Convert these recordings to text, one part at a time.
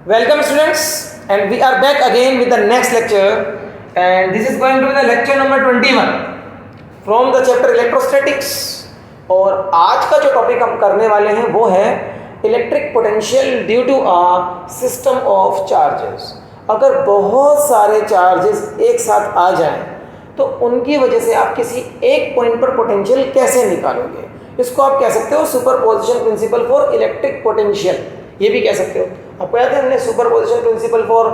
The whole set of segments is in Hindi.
Welcome students, and we are back again with the next lecture, and this is going to be the lecture number 21 from the chapter electrostatics. और आज का जो टॉपिक हम करने वाले हैं वो है electric potential due to a system of charges. अगर बहुत सारे चार्जेस एक साथ आ जाएं तो उनकी वजह से आप किसी एक पॉइंट पर पोटेंशियल कैसे निकालोगे, इसको आप कह सकते हो superposition principle for electric potential, ये भी कह सकते हो। आपको याद है हमने superposition principle for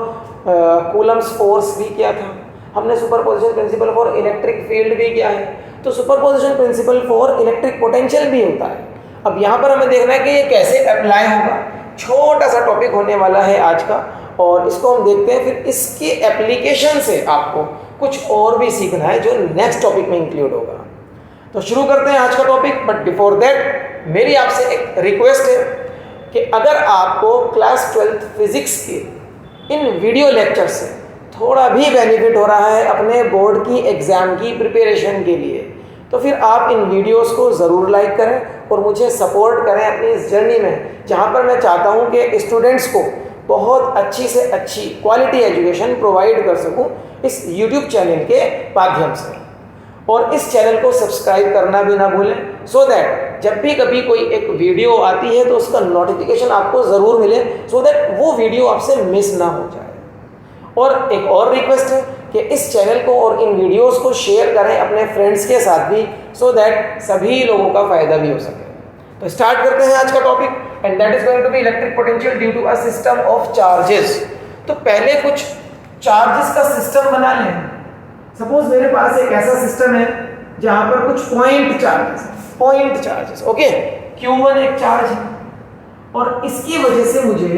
Coulomb's force भी किया था, हमने superposition principle for electric field भी किया है, तो superposition principle for electric potential भी होता है। अब यहाँ पर हमें देखना है कि ये कैसे अप्लाई होगा। छोटा सा टॉपिक होने वाला है आज का, और इसको हम देखते हैं, फिर इसके एप्लीकेशन से आपको कुछ और भी सीखना है जो नेक्स्ट टॉपिक में इंक्लूड होगा। तो शुरू करते हैं आज का टॉपिक, बट बिफोर दैट मेरी आपसे एक रिक्वेस्ट है कि अगर आपको क्लास 12th फिजिक्स के इन वीडियो लेक्चर से थोड़ा भी बेनिफिट हो रहा है अपने बोर्ड की एग्ज़ाम की प्रिपरेशन के लिए, तो फिर आप इन वीडियोस को ज़रूर लाइक करें और मुझे सपोर्ट करें अपनी इस जर्नी में, जहाँ पर मैं चाहता हूँ कि स्टूडेंट्स को बहुत अच्छी से अच्छी क्वालिटी एजुकेशन प्रोवाइड कर सकूँ इस यूट्यूब चैनल के माध्यम से। और इस चैनल को सब्सक्राइब करना भी ना भूलें, सो दैट जब भी कभी कोई एक वीडियो आती है तो उसका नोटिफिकेशन आपको ज़रूर मिले, सो दैट वो वीडियो आपसे मिस ना हो जाए। और एक और रिक्वेस्ट है कि इस चैनल को और इन वीडियोस को शेयर करें अपने फ्रेंड्स के साथ भी, सो दैट सभी लोगों का फ़ायदा भी हो सके। तो स्टार्ट करते हैं आज का topic, and that is going to be electric potential due to a system of charges. तो पहले कुछ चार्जेस का सिस्टम बना लें। सपोज मेरे पास एक ऐसा सिस्टम है जहां पर कुछ पॉइंट चार्जेस, ओके, Q1 एक चार्ज है, और इसकी वजह से मुझे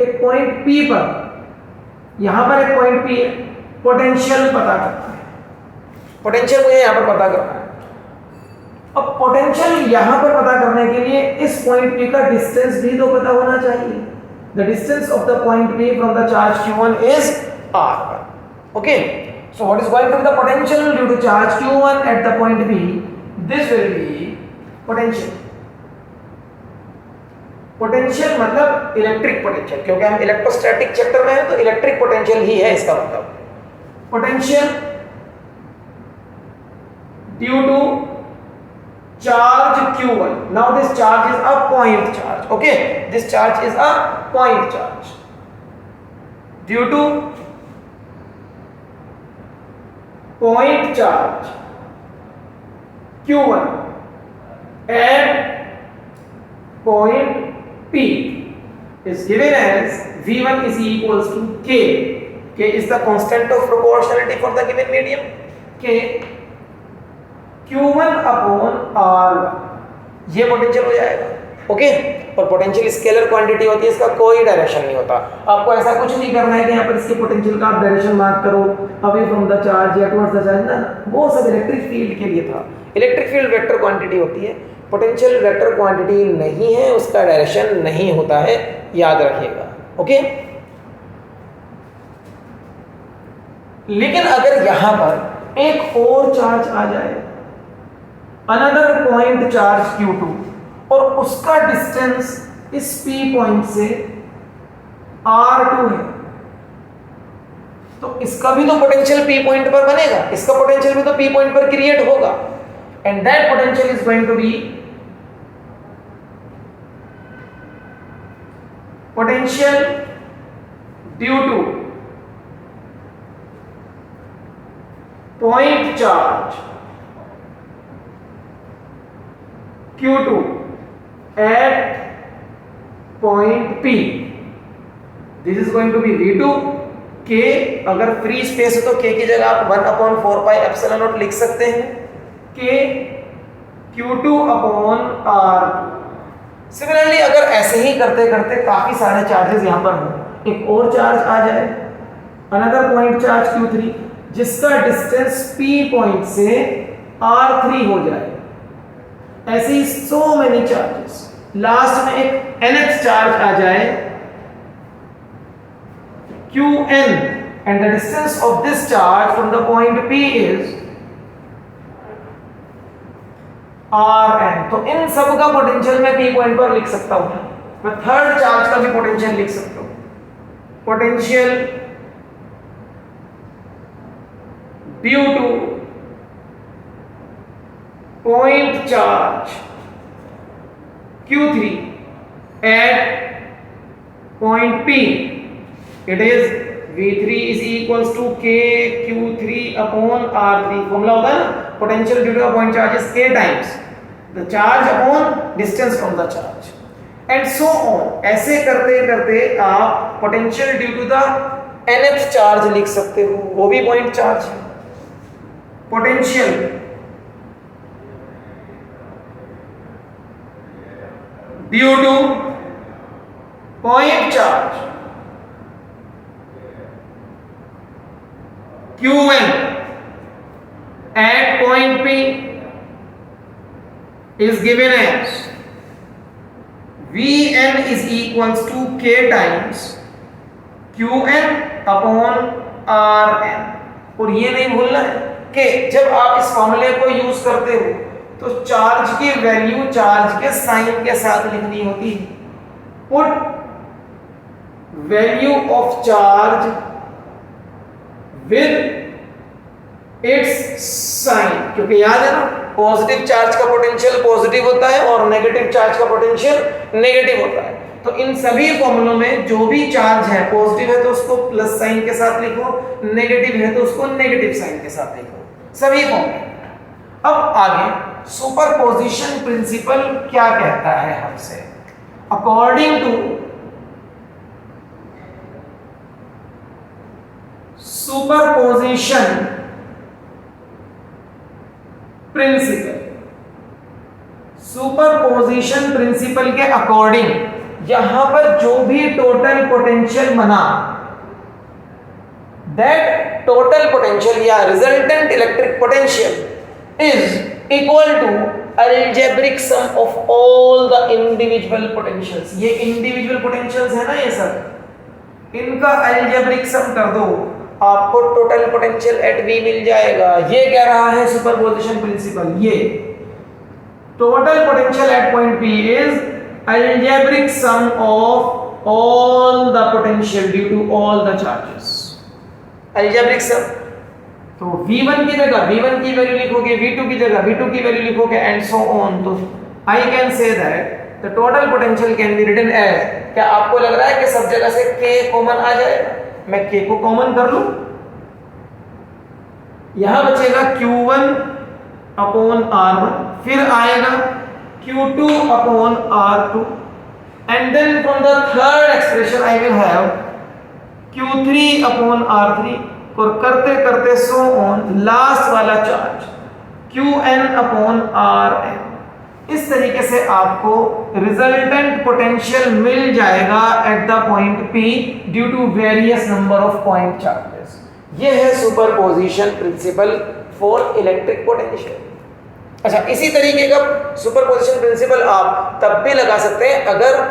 एक पॉइंट P पर, यहां पर एक पॉइंट P है, पोटेंशियल पता करना है। पोटेंशियल मुझे यहां पर पता करना है। अब पोटेंशियल यहां पर पता करने के लिए इस पॉइंट P का डिस्टेंस भी तो पता होना चाहिए। The distance of the point P from the charge Q1 is R1, okay. So what is going to be the potential due to charge Q1 at the point P? This will be potential. Potential मतलब इलेक्ट्रिक पोटेंशियल, क्योंकि हम इलेक्ट्रोस्टैटिक चैप्टर में हैं तो इलेक्ट्रिक पोटेंशियल ही है इसका मतलब। Potential due to charge Q1. Now this charge is a point charge. Okay, this charge is a point charge. Due to point charge Q1 at point P is given as V1 is equals to K. K is the constant of proportionality for the given medium. K Q1 upon R1, ये पोटेंशियल हो जाएगा, ओके। और पोटेंशियल स्केलर क्वांटिटी होती है, इसका कोई डायरेक्शन नहीं होता। आपको ऐसा कुछ नहीं करना है कि यहाँ पर इसके पोटेंशियल का आप डायरेक्शन मार्क करो अवे फ्रॉम द चार्ज या टुवर्ड्स द चार्ज, ना, वो सब इलेक्ट्रिक फील्ड के लिए था। इलेक्ट्रिक फील्ड वेक्टर क्वांटिटी होती है, पोटेंशियल वेक्टर क्वांटिटी नहीं है, उसका डायरेक्शन नहीं होता है, याद रखिएगा, ओके। लेकिन अगर यहाँ पर एक और चार्ज आ जाए, अनदर पॉइंट चार्ज Q2, और उसका डिस्टेंस इस P पॉइंट से R2 है, तो इसका भी तो पोटेंशियल P पॉइंट पर बनेगा, इसका पोटेंशियल भी तो P पॉइंट पर क्रिएट होगा, and that potential is going to be potential due to point charge Q2 at point P. This is going to be V2. K, अगर फ्री स्पेस है तो K की जगह आप 1/4πε0 लिख सकते हैं। K Q2 upon R2। Similarly अगर ऐसे ही करते करते काफी सारे चार्जेस यहाँ पर हों, एक और चार्ज आ जाए, अनदर पॉइंट चार्ज Q3, जिसका डिस्टेंस P पॉइंट से R3 हो जाए, ऐसे ही सो मेनी चार्जेस, लास्ट में एक nth चार्ज आ जाए Qn, and the distance of this charge from the point P is Rn। तो इन सब का पोटेंशियल मैं P पॉइंट पर लिख सकता हूं, मैं थर्ड चार्ज का भी पोटेंशियल लिख सकता हूं। potential due to point charge Q3 at point P. It is V3 is equals to K Q3 upon R3. Formula होता है ना, potential due to point charge is K times the charge upon distance from the charge and so on. ऐसे करते करते आप potential due to the nth charge लिख सकते हो, वो भी पॉइंट चार्ज है। Potential due to point charge Qn at point P is given as Vn is equals to K times Qn upon Rn। और ये नहीं भूलना है कि जब आप इस फॉर्मूले को यूज करते हो तो चार्ज की वैल्यू चार्ज के साइन के साथ लिखनी होती है। Put value of charge with its sign, क्योंकि याद है ना पॉजिटिव चार्ज का पोटेंशियल पॉजिटिव होता है और नेगेटिव चार्ज का पोटेंशियल नेगेटिव होता है। तो इन सभी फॉर्मूलों में जो भी चार्ज है, पॉजिटिव है तो उसको प्लस साइन के साथ लिखो, नेगेटिव है तो उसको नेगेटिव साइन के साथ लिखो, सभी फॉर्मूले। अब आगे सुपरपोजिशन प्रिंसिपल क्या कहता है हमसे? According to superposition principle, superposition principle के अकॉर्डिंग यहां पर जो भी टोटल पोटेंशियल बना, दैट टोटल पोटेंशियल या resultant electric potential is equal to algebraic sum of all the individual potentials. ये इंडिविजुअल पोटेंशियल्स है ना, ये सब इनका अलजेब्रिक सम कर दो, आपको टोटल पोटेंशियल एट V मिल जाएगा। ये कह रहा है सुपरपोजिशन प्रिंसिपल, ये total potential at point P is algebraic sum of all the potential due to all the charges. Algebraic sum, तो V1 की जगह V1 की वैल्यू लिखोगे, V2 की जगह V2 की वैल्यू लिखोगे एंड सो ऑन। तो I can say that the total potential can be written as, क्या आपको लग रहा है कि सब जगह से K कॉमन आ जाएगा? मैं K को कॉमन कर लूं, यहां बचेगा Q1 अपॉन R1, फिर आएगा Q2 upon R2 and then from the third expression I will have Q3 upon R3 और करते करते सो ऑन लास्ट वाला चार्ज Qn अपॉन Rn। इस तरीके से आपको रिजल्टेंट पोटेंशियल मिल जाएगा at the point P due to various number of point charges. ये है superposition principle for electric potential. अच्छा, इसी तरीके का सुपरपोजिशन प्रिंसिपल आप तब भी लगा सकते हैं अगर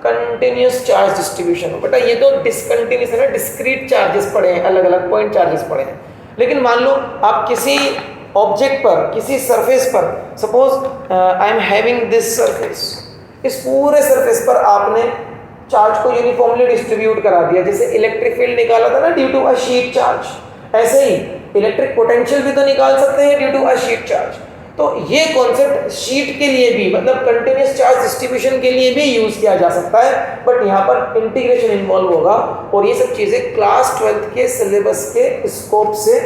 कंटिन्यूस चार्ज डिस्ट्रीब्यूशन हो। बेटा ये तो डिसकंटिन्यूस है ना, डिस्क्रीट चार्जेस पड़े हैं, अलग अलग पॉइंट चार्जेस पड़े हैं। लेकिन मान लो आप किसी ऑब्जेक्ट पर, किसी सरफेस पर, suppose I am having this surface, इस पूरे सरफेस पर आपने चार्ज को यूनिफॉर्मली डिस्ट्रीब्यूट करा दिया, जैसे इलेक्ट्रिक फील्ड निकाला था ना due to a sheet charge, ऐसे ही इलेक्ट्रिक पोटेंशियल भी तो निकाल सकते हैं due to a sheet charge. तो ये कॉन्सेप्ट शीट के लिए भी, मतलब कंटिन्यूस चार्ज डिस्ट्रीब्यूशन के लिए भी यूज किया जा सकता है, बट यहाँ पर इंटीग्रेशन इन्वॉल्व होगा और ये सब चीज़ें क्लास 12th के सिलेबस के स्कोप से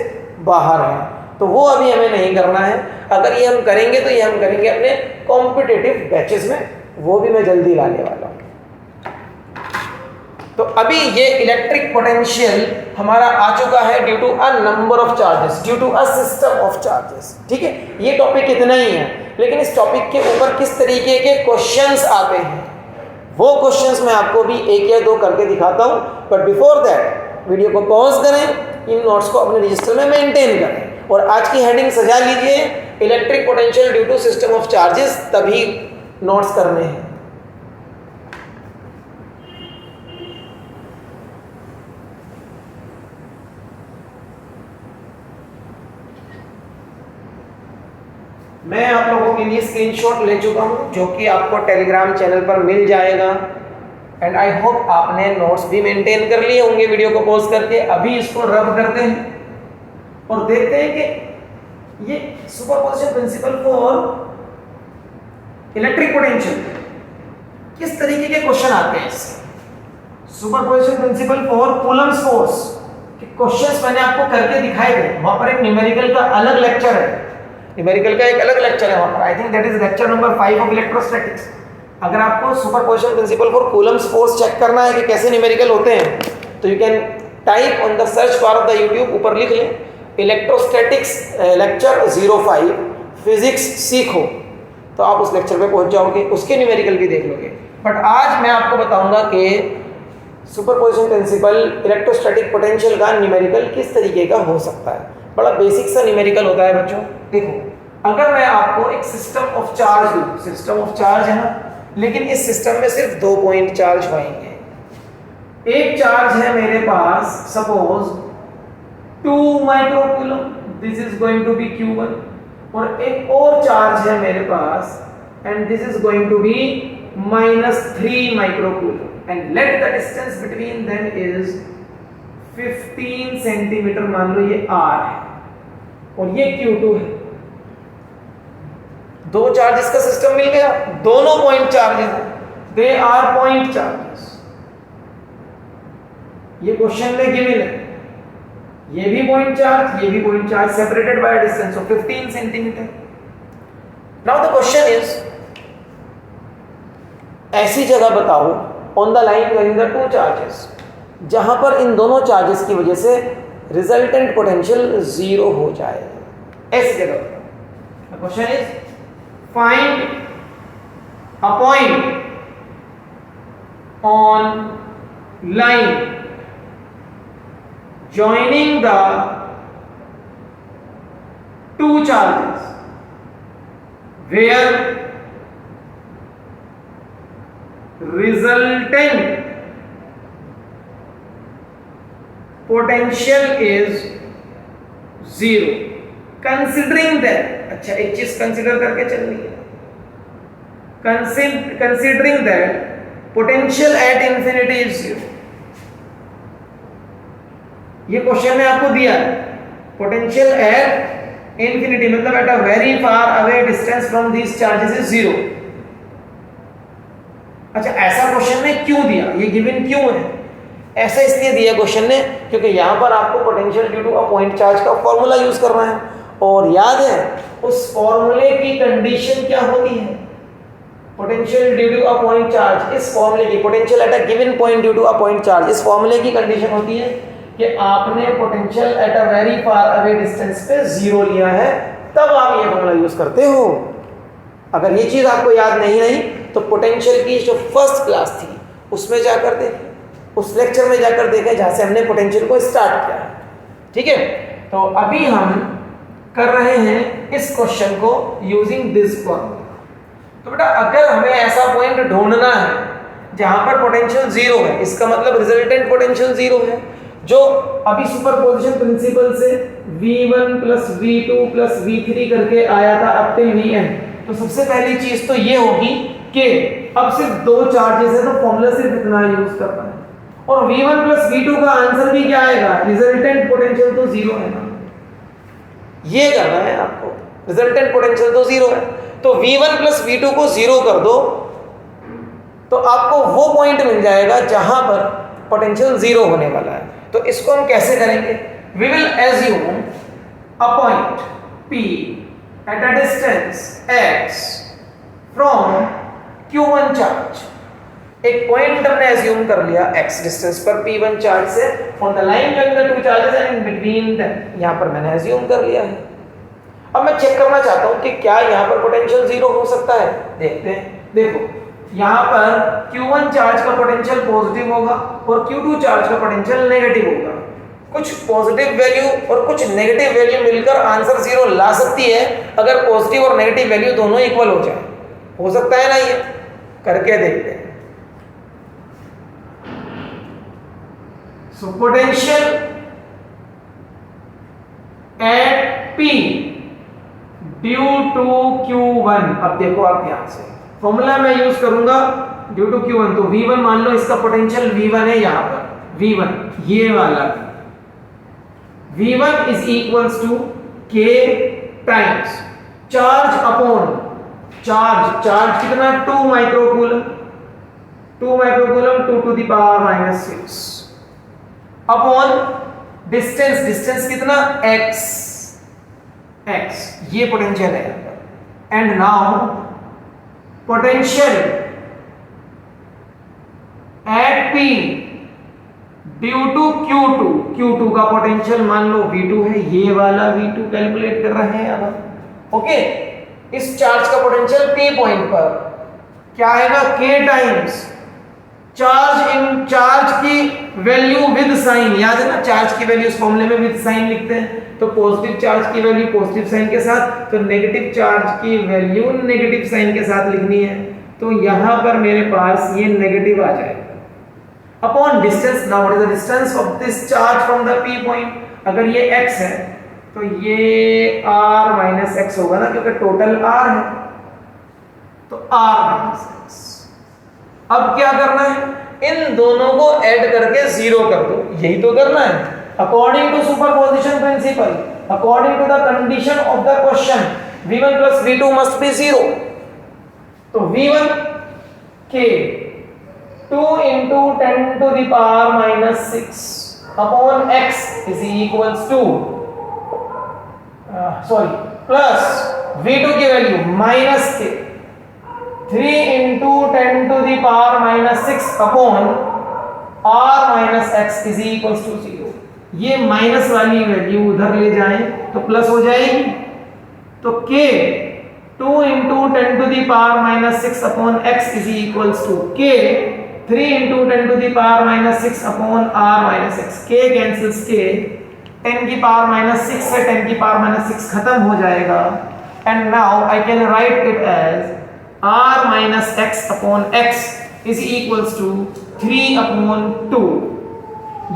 बाहर हैं, तो वो अभी हमें नहीं करना है। अगर ये हम करेंगे तो ये हम करेंगे अपने कॉम्पिटिटिव बैचेस में, वो भी मैं जल्दी लाने वाला हूँ। तो अभी ये इलेक्ट्रिक पोटेंशियल हमारा आ चुका है due to a number of charges, due to a system of charges. ठीक है, ये टॉपिक इतना ही है, लेकिन इस टॉपिक के ऊपर किस तरीके के क्वेश्चंस आते हैं वो क्वेश्चंस मैं आपको भी एक या दो करके दिखाता हूँ। बट बिफोर दैट वीडियो को पॉज करें, इन नोट्स को अपने रजिस्टर में मेंटेन करें और आज की हेडिंग सजा लीजिए, electric potential due to system of charges, तभी नोट्स करने हैं। मैं आप लोगों के लिए स्क्रीनशॉट ले चुका हूं जो कि आपको टेलीग्राम चैनल पर मिल जाएगा। एंड आई होप आपने नोट्स भी मेंटेन कर लिए होंगे वीडियो को पॉज करके। अभी इसको रब करते हैं और देखते हैं कि ये superposition principle for electric potential किस तरीके के क्वेश्चन आते हैं इससे। Superposition principle for Coulomb's force के क्वेश्चंस मैंने आपको करके दिखाए थे, वहां पर एक न्यूमेरिकल का अलग लेक्चर है, न्यूमेरिकल का एक अलग लेक्चर है वहां पर। I think that is lecture number 5 of electrostatics. अगर आपको superposition principle for Coulomb's force check करना है कि कैसे न्यूमेरिकल होते हैं तो you can type on the search bar of the YouTube, ऊपर लिख लें इलेक्ट्रोस्टैटिक्स लेक्चर 05 फिजिक्स सीखो, तो आप उस लेक्चर पे पहुंच जाओगे, उसके न्यूमेरिकल भी देख लोगे। बट आज मैं आपको बताऊंगा कि सुपरपोजिशन प्रिंसिपल इलेक्ट्रोस्टैटिक पोटेंशियल का न्यूमेरिकल किस तरीके का हो सकता है। बड़ा बेसिक सा न्यूमेरिकल होता है बच्चों। देखो अगर मैं आपको एक सिस्टम ऑफ चार्ज दूं, सिस्टम ऑफ चार्ज है ना, लेकिन इस सिस्टम में सिर्फ 2 पॉइंट चार्ज होंगे। एक चार्ज है मेरे पास suppose 2 microcoulomb, this is going to be Q1, और एक और चार्ज है मेरे पास and this is going to be -3 microcoulomb, and let the distance between them is 15 centimetre, मान लो ये R है और ये Q2 है। दो चार्जेस का सिस्टम मिल गया, दोनों पॉइंट चार्जेस हैं, दे आर पॉइंट चार्जेस। ये क्वेश्चन में गिवन है, ये भी पॉइंट चार्ज, ये भी point charge, separated by distance of 15 centimetre. Now the question is, ऐसी जगह बताओ on the line bearing the 2 charges जहां पर इन दोनों चार्जेस की वजह से रिजल्टेंट पोटेंशियल 0 हो जाए, ऐसी जगह बताओ। The question is find a point on line joining the 2 charges where resultant potential is 0, considering that, अच्छा एक चीज कंसीडर करके चलनी है, considering that potential at infinity is 0। ये क्वेश्चन में आपको दिया है पोटेंशियल एट इंफिनिटी मतलब at a very far away distance from these charges is 0। अच्छा ऐसा क्वेश्चन में क्यों दिया, ये गिवन क्यों है? ऐसा इसलिए दिया क्वेश्चन ने क्योंकि यहां पर आपको potential due to a point charge का फॉर्मूला यूज करना है, और याद है उस फॉर्मूले की कंडीशन क्या होती है, potential due to a point charge. इस फॉर्मूले की potential at a given point due to a point charge, इस फॉर्मूले की कंडीशन होती है कि आपने potential at a very far away distance पे 0 लिया है, तब आप ये फॉर्मूला यूज करते हो। अगर ये चीज आपको याद नहीं आई तो पोटेंशियल की जो फर्स्ट क्लास थी उसमें जाकर देखें, उस लेक्चर में जाकर देखें जहां से हमने पोटेंशियल को स्टार्ट किया है। ठीक है, तो अभी हम कर रहे हैं इस क्वेश्चन को यूजिंग दिस फॉर्मूला। तो बेटा अगर हमें ऐसा पॉइंट ढूंढना है जहां पर पोटेंशियल 0 है, इसका मतलब रिजल्टेंट पोटेंशियल 0 है, जो अभी सुपरपोजिशन प्रिंसिपल से V1 + V2 + V3 करके आया था अप टिल Vn। तो सबसे पहली चीज तो ये होगी कि अब सिर्फ 2 चार्जेस है तो फॉर्मूला सिर्फ इतना यूज करना है, और V1 + V2 का आंसर भी क्या आएगा, रिजल्टेंट पोटेंशियल तो 0 है ना, ये करना है आपको। रिजल्टेंट पोटेंशियल तो 0 है, तो V1 + V2 को 0 कर दो तो आपको वो पॉइंट मिल जाएगा जहां पर पोटेंशियल 0 होने वाला है। तो इसको हम कैसे करेंगे, we will assume a point P at a distance x from Q1 charge. एक पॉइंट हमने एज्यूम कर लिया x डिस्टेंस पर P1 चार्ज से on the line joining the 2 charges and in between them, यहां पर मैंने एज्यूम कर लिया है। अब मैं चेक करना चाहता हूं कि क्या यहां पर पोटेंशियल 0 हो सकता है। देखते हैं, देखो यहां पर Q1 चार्ज का पोटेंशियल पॉजिटिव होगा और Q2 चार्ज का पोटेंशियल नेगेटिव होगा। कुछ पॉजिटिव वैल्यू और कुछ नेगेटिव वैल्यू मिलकर आंसर 0 ला सकती है अगर पॉजिटिव और नेगेटिव वैल्यू दोनों इक्वल हो जाए। हो सकता है ना, ये करके देखते हैं। So potential at P due to Q1, अब देखो आप ध्यान से फॉर्मूला मैं यूज करूंगा ड्यू टू Q1, तो V1 मान लो इसका पोटेंशियल V1 है यहाँ पर, V1 ये वाला V1 is equals to K times charge upon charge कितना 2 microcoulomb 2 to the power -6 upon distance कितना x ये पोटेंशियल है यहाँ पर। And now potential at P due to Q2 का पोटेंशियल मान लो V2 है, ये वाला V2 कैलकुलेट कर रहे हैं अब। ओके, इस चार्ज का पोटेंशियल P पॉइंट पर क्या आएगा K टाइम्स चार्ज की वैल्यू विद साइन, याद है ना चार्ज की वैल्यू इस फॉर्मूले में विद साइन लिखते हैं, तो पॉजिटिव चार्ज की वैल्यू पॉजिटिव साइन के साथ, तो नेगेटिव चार्ज की वैल्यू नेगेटिव साइन के साथ लिखनी है, तो यहां पर मेरे पास ये नेगेटिव आ जाएगा upon distance. Now what is the distance of this charge from the P point, अगर ये x है तो ये r - x होगा ना, क्योंकि टोटल r है, तो r - x। अब क्या करना है, इन दोनों को ऐड करके 0 कर दो, यही तो करना है। According to superposition principle, according to the condition of the question, V1 plus V2 must be 0। तो V1 K 2 into 10 to the power -6 upon x is equals to plus V2 की वैल्यू माइनस के 3 into 10 to the power -6 upon r - x is equals to 0। ये माइनस वाली वैल्यू उधर ले जाएं तो प्लस हो जाएगी, तो K 2 into 10 to the power -6 upon x is equals to K 3 into 10 to the power -6 upon r - x। K cancels K, 10 की पावर -6 से 10 की पावर -6 खत्म हो जाएगा, and now I can write it as r - x upon x is equals to 3 upon 2।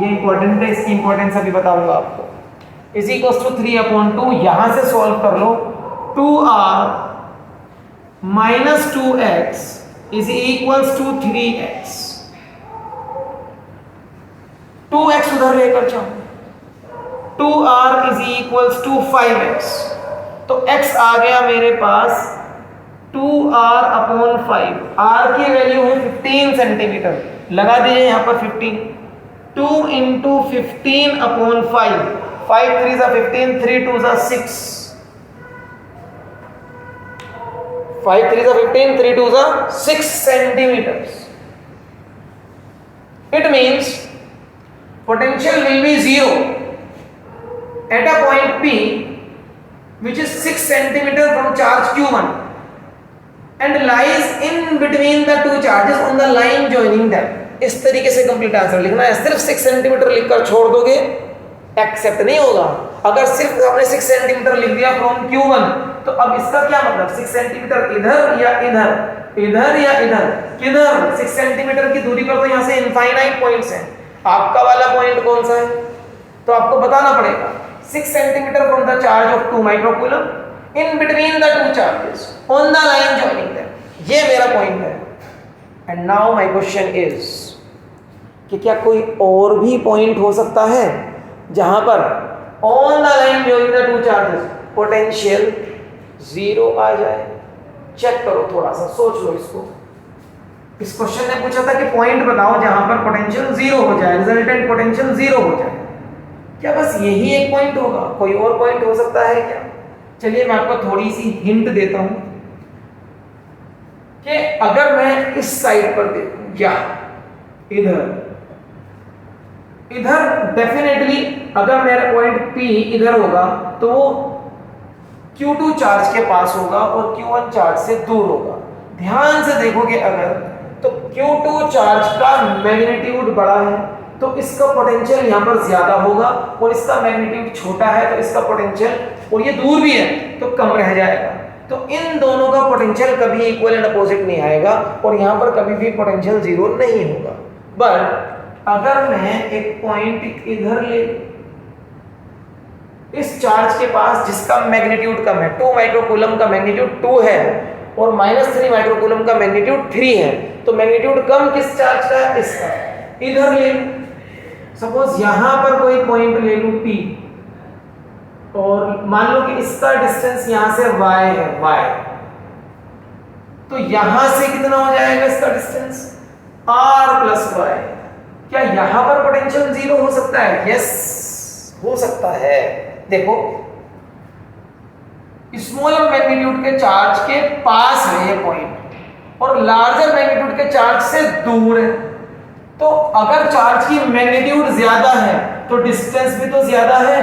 ये इंपॉर्टेंट है, इसकी इंपॉर्टेंस अभी बताऊंगा आपको। is equals to 3 upon 2, यहां से सॉल्व कर लो, 2r - 2x is equals to 3x। 2x उधर लेकर जाओ, 2r is equals to 5x, तो x आ गया मेरे पास 2r अपॉन 5। r की वैल्यू है 15 सेंटीमीटर, लगा दीजिए यहाँ पर 15, 2 into 15 अपॉन 5, 5 3 सा 15, 3 2 सा 6, 5 3 सा 15, 3 2 सा 6 centimetres. It means potential will be 0 at a point P which is 6 centimeter from charge Q1 and lies in between the two charges on the line joining them। इस तरीके से कंप्लीट आंसर लिखना है। सिर्फ 6 सेंटीमीटर लिखकर छोड़ दोगे एक्सेप्ट नहीं होगा। अगर सिर्फ आपने 6 सेंटीमीटर लिख दिया फ्रॉम Q1, तो अब इसका क्या मतलब, 6 सेंटीमीटर इधर या इधर, इधर या इधर, किधर? 6 सेंटीमीटर की दूरी पर तो यहाँ से इनफाइनाइट पॉइंट्स हैं। आपका वाला पॉइंट कौन सा है, तो आपको बताना पड़ेगा। 6 centimetre from the charge of 2 microcoulomb in between the two charges on the line joining them, ये मेरा पॉइंट है। And now my question is कि क्या कोई और भी पॉइंट हो सकता है जहां पर on the line joining the two charges potential 0 आ जाए? चेक करो, थोड़ा सा सोच लो इसको। इस क्वेश्चन ने पूछा था कि पॉइंट बताओ जहां पर पोटेंशियल 0 हो जाए, रिजल्टेंट पोटेंशियल 0 हो जाए। क्या बस यही एक पॉइंट होगा? कोई और पॉइंट हो सकता है क्या? चलिए मैं आपको थोड़ी सी हिंट देता हूं कि अगर मैं इस साइड पर देखूं या इधर डेफिनेटली अगर मेरा पॉइंट P इधर होगा तो वो Q2 चार्ज के पास होगा और Q1 चार्ज से दूर होगा। ध्यान से देखोगे अगर, तो Q2 चार्ज का मैग्नीट्यूड बड़ा है तो इसका पोटेंशियल यहाँ पर ज्यादा होगा, और इसका मैग्नीट्यूड छोटा है तो इसका पोटेंशियल, और ये दूर भी है तो कम रह जाएगा। तो इन दोनों का पोटेंशियल कभी इक्वल एंड अपोजिट नहीं आएगा, और यहाँ पर कभी भी पोटेंशियल 0 नहीं होगा। बट अगर मैं एक पॉइंट इधर ले, इस चार्ज के पास जिसका मैग्नीट्यूड कम है, 2 माइक्रोकूलम का मैग्नीट्यूड 2 है और -3 माइक्रोकूलम का मैग्नीट्यूड 3 है, तो मैग्नीट्यूड कम किस चार्ज का है? इसका। इधर ले लूं, सपोज यहां पर कोई पॉइंट ले लूं P, और मान लो कि इसका डिस्टेंस यहां से y है, y, तो यहां से कितना हो जाएगा इसका डिस्टेंस? r plus y। क्या यहां पर पोटेंशियल जीरो हो सकता है? यस, हो सकता है। देखो, स्मॉलर मैग्नीट्यूड के चार्ज के पास है ये पॉइंट और लार्जर मैग्नीट्यूड के चार्ज से दूर है, तो अगर चार्ज की मैग्नीट्यूड ज्यादा है तो डिस्टेंस भी तो ज्यादा है,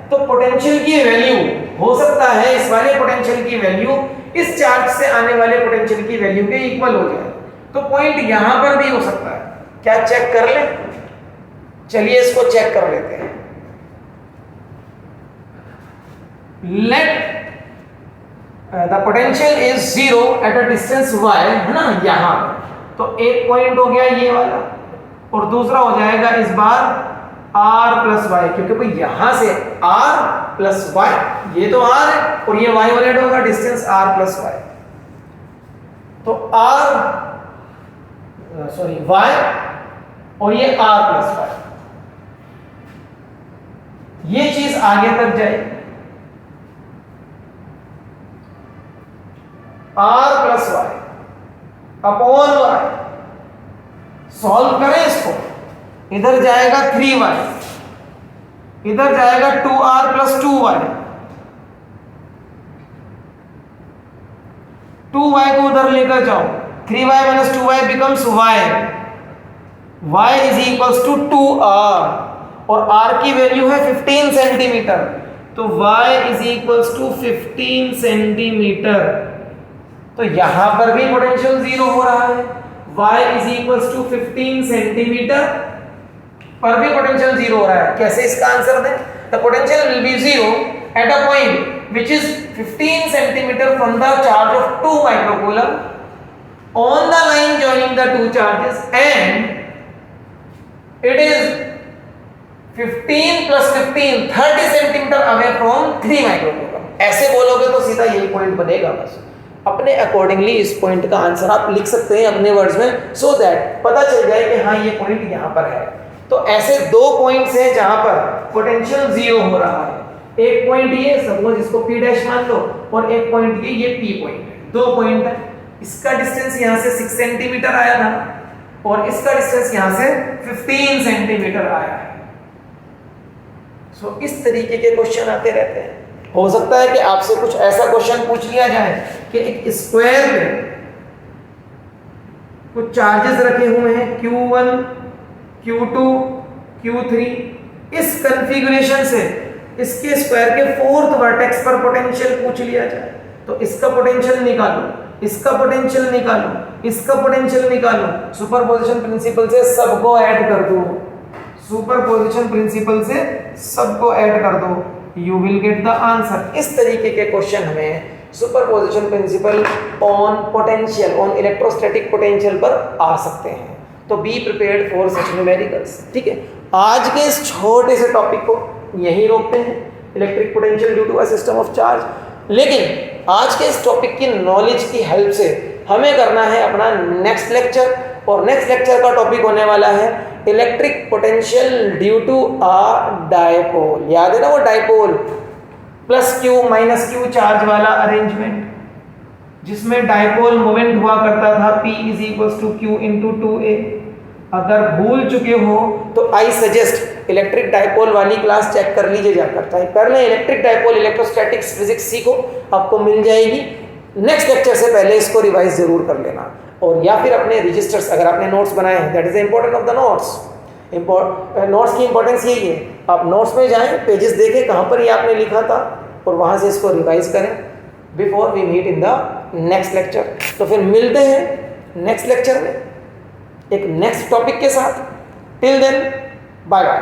तो पोटेंशियल की वैल्यू हो सकता है इस वाले पोटेंशियल की वैल्यू इस चार्ज से आने वाले पोटेंशियल की वैल्यू के इक्वल हो जाए। तो पॉइंट यहां पर भी हो सकता है। क्या चेक कर ले? चलिए इसको चेक कर लेते हैं। Let the potential is zero eight a distance y, है ना, यहां। तो एक पॉइंट हो गया ये वाला, और दूसरा हो जाएगा इस बार r प्लस वाई, क्योंकि भाई यहां से r प्लस वाई, ये तो r है और ये y वाला होगा डिस्टेंस r प्लस वाई। तो y और ये r प्लस वाई, ये चीज आगे तक जाएगी। r plus y upon y, solve करें इसको। इधर जाएगा 3y, इधर जाएगा 2r प्लस 2y, 2y को उधर लेकर जाओ, 3y minus 2y becomes y, y is equals to 2r, और r की वैल्यू है 15 सेंटीमीटर, तो y is equals to 15 centimetre. तो यहां पर भी पोटेंशियल जीरो हो रहा है, y is equals to 15 centimetre पर भी पोटेंशियल जीरो हो रहा है। कैसे इसका आंसर दें? The potential will be zero at a point which is 15 centimetre from the charge of 2 microcoulomb on the line joining the two charges, and it is 15 plus 15 30 centimetre away from 3 microcoulomb. ऐसे बोलोगे तो सीधा यही पॉइंट बनेगा। बस अपने अकॉर्डिंगली इस पॉइंट का आंसर आप लिख सकते हैं अपने वर्ड्स में, सो दैट पता चल जाए कि हाँ ये पॉइंट यहाँ पर है। तो ऐसे दो पॉइंट्स हैं जहां पर पोटेंशियल जीरो हो रहा है। एक पॉइंट ये, सपोज इसको P डैश मान लो, और एक पॉइंट ये P पॉइंट है। दो पॉइंट है, इसका डिस्टेंस यहाँ से 6 सेंटीमीटर आया था और इसका डिस्टेंस यहाँ से 15 सेंटीमीटर आया है। सो इस तरीके के क्वेश्चन आते रहते हैं। हो सकता है कि आपसे कुछ ऐसा क्वेश्चन पूछ लिया जाए कि एक स्क्वायर में कुछ चार्जेस रखे हुए हैं Q1, Q2, Q3, इस कॉन्फ़िगरेशन से इसके स्क्वायर के फोर्थ वर्टेक्स पर पोटेंशियल पूछ लिया जाए, तो इसका पोटेंशियल निकालो, इसका पोटेंशियल निकालो, इसका पोटेंशियल निकालो, सुपरपोजिशन प्रिंसिपल से सबको ऐड कर दो, सुपरपोजिशन प्रिंसिपल से सबको ऐड कर दो, you will get the answer. इस तरीके के क्वेश्चन हमें superposition principle on potential, on electrostatic potential पर आ सकते हैं। तो be prepared for such numericals. ठीक है, आज के इस छोटे से टॉपिक को यहीं रोकते हैं, electric potential due to a system of charge. लेकिन आज के इस टॉपिक की नॉलेज की हेल्प से हमें करना है अपना नेक्स्ट लेक्चर, और नेक्स्ट लेक्चर का टॉपिक होने वाला है electric potential due to a dipole. याद है ना वो dipole, plus q minus q charge वाला अरेंजमेंट, जिसमें डायपोल मोमेंट हुआ करता था P is equals to q into 2a। अगर भूल चुके हो तो आई सजेस्ट इलेक्ट्रिक डायपोल वाली क्लास चेक कर लीजिए जाकर, चाहे पहले इलेक्ट्रिक डायपोल इलेक्ट्रोस्टैटिक्स फिजिक्स सीखो, आपको मिल जाएगी। नेक्स्ट लेक्चर से पहले इसको रिवाइज जरूर कर लेना, और या फिर अपने रजिस्टर्स, अगर आपने नोट्स बनाए हैं, that is the important of the notes. Notes की इंपॉर्टेंस यही है, आप नोट्स में जाएं, पेजेस देखें कहाँ पर ये आपने लिखा था, और वहाँ से इसको रिवाइज करें before we meet in the next lecture. तो फिर मिलते हैं नेक्स्ट लेक्चर में एक नेक्स्ट टॉपिक के साथ। Till then bye bye.